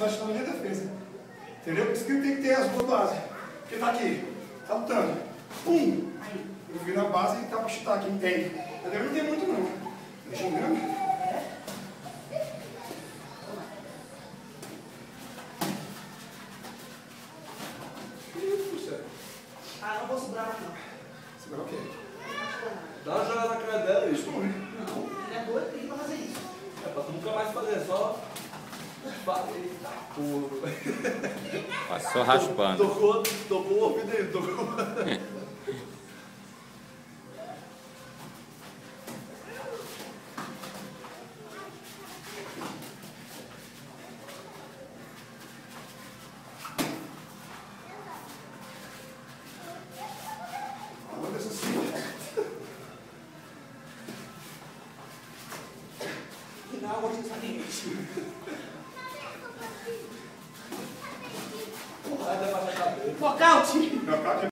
vai chutar na minha defesa. Entendeu? Por isso que tem que ter as duas bases. Porque tá aqui, tá lutando. Pum! Eu vi na base e tá pra chutar aqui, entende? Entendeu? Não tem muito não. Tá xingando? Ah, não vou segurar não. Segurar o quê? Dá uma jogada na cara dela, isso. Não, ele é doido, tem pra fazer isso. É pra tu nunca mais fazer, só. Só raspando. Tocou o ouvido aí, tocou. Olha essa cena. Não, eu vou te sair. Vai levar na cabeça. Nocaute! Nocaute.